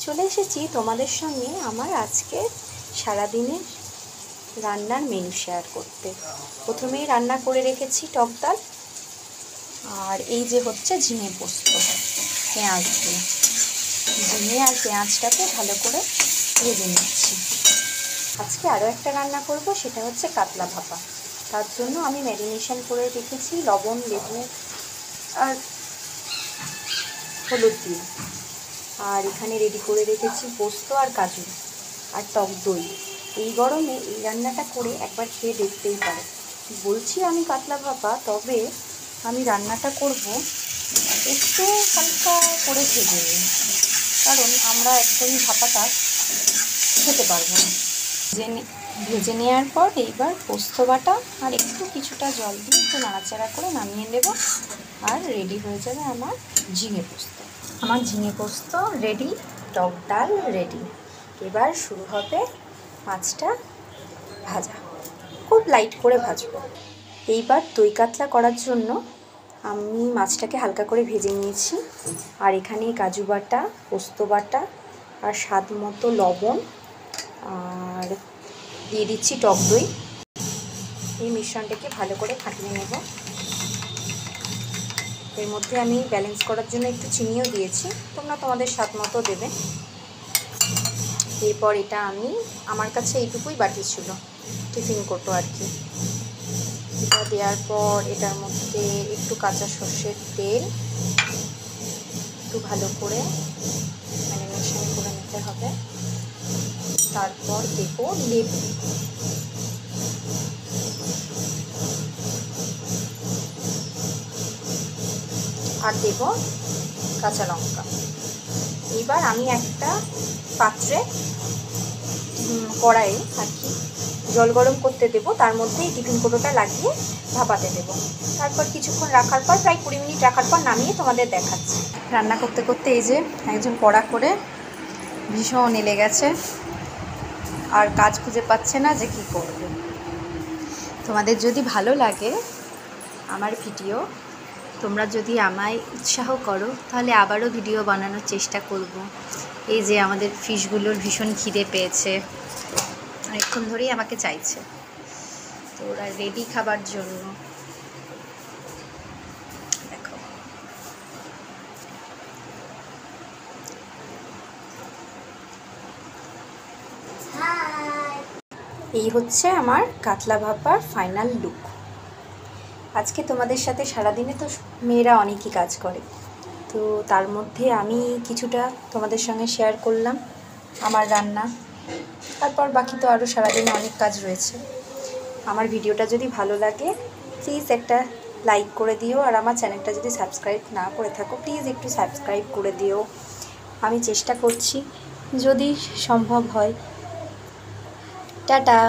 চলে এসেছি তোমাদের সঙ্গে আমার আজকে সারাদিনের রান্নার মেনু শেয়ার করতে। প্রথমেই রান্না করে রেখেছি টক ডাল, আর এই যে হচ্ছে ঝিঙে পোস্ত পেঁয়াজ দিয়ে। ঝিঙে আর পেঁয়াজটাকে ভালো করে ভেজে নিচ্ছি। আজকে আরও একটা রান্না করব, সেটা হচ্ছে কাতলা ভাপা। তার জন্য আমি ম্যারিনেশন করে রেখেছি লবণ, লেবু আর হলুদ দিয়ে। আর এখানে রেডি করে রেখেছি পোস্ত আর কাজু আর টক দই। এই গরমে এই রান্নাটা করে একবার খেয়ে দেখতেই পারে। বলছি আমি কাতলা ভাপা, তবে আমি রান্নাটা করব একটু হালকা করে ভেজে নিয়ে, কারণ আমরা একদমই ভাপাটা খেতে পারবো না। ভেজে নেওয়ার পর এইবার পোস্ত বাটা আর একটু কিছুটা জল দিয়ে একটু নাড়াচাড়া করে নামিয়ে নেব, আর রেডি হয়ে যাবে আমার ঝিঙে পোস্ত। আমার ঝিঙে পোস্ত রেডি, টক ডাল রেডি। এবার শুরু হবে মাছটা ভাজা, খুব লাইট করে ভাজবো। এইবার দই কাতলা করার জন্য আমি মাছটাকে হালকা করে ভেজে নিয়েছি, আর এখানে কাজু বাটা, পোস্ত বাটা আর স্বাদ মতো লবণ, আর দিয়ে দিচ্ছি টক দই। এই মিশ্রণটাকে ভালো করে ফাটিয়ে নেব। এর মধ্যে আমি ব্যালেন্স করার জন্য একটু চিনিও দিয়েছি, তোমরা তোমাদের স্বাদ মতো দেবে। এরপর এটা আমার কাছে এইটুকুই বাটি ছিল, টিফিন কোটো আর কি। এটা দেওয়ার পর এটার মধ্যে একটু কাঁচা সর্ষের তেল একটু ভালো করে ম্যারিনেশন করে নিতে হবে। তারপর দেব লেবু, আর দেব কাঁচা লঙ্কা। এবার আমি একটা পাত্রে কড়াইয়ে আর কি জল গরম করতে দেব, তার মধ্যে এই টিফিন কোটোটা লাগিয়ে ভাপাতে দেব। তারপর কিছুক্ষণ রাখার পর, প্রায় 20 মিনিট রাখার পর নামিয়ে তোমাদের দেখাচ্ছি। রান্না করতে করতে এই যে একজন কড়া করে ভীষণ এলে গেছে, আর কাজ খুঁজে পাচ্ছে না যে কি করবে। তোমাদের যদি ভালো লাগে আমার ভিডিও, তোমরা যদি আমায় উৎসাহ করো, তাহলে আবারও ভিডিও বানানোর চেষ্টা করব। এই যে আমাদের ফিশগুলোর ভীষণ খিদে পেয়েছে, অনেকক্ষণ ধরেই আমাকে চাইছে, তো ওরা রেডি খাবার জন্য। দেখো, এই হচ্ছে আমার কাতলা ভাপার ফাইনাল লুক। আজকে তোমাদের সাথে সারাদিনে তো মেয়েরা অনেকই কাজ করে, তো তার মধ্যে আমি কিছুটা তোমাদের সঙ্গে শেয়ার করলাম আমার রান্না। তারপর বাকি তো আরও সারাদিনে অনেক কাজ রয়েছে। আমার ভিডিওটা যদি ভালো লাগে প্লিজ একটা লাইক করে দিও, আর আমার চ্যানেলটা যদি সাবস্ক্রাইব না করে থাকো প্লিজ একটু সাবস্ক্রাইব করে দিও। আমি চেষ্টা করছি যদি সম্ভব হয়। টাটা।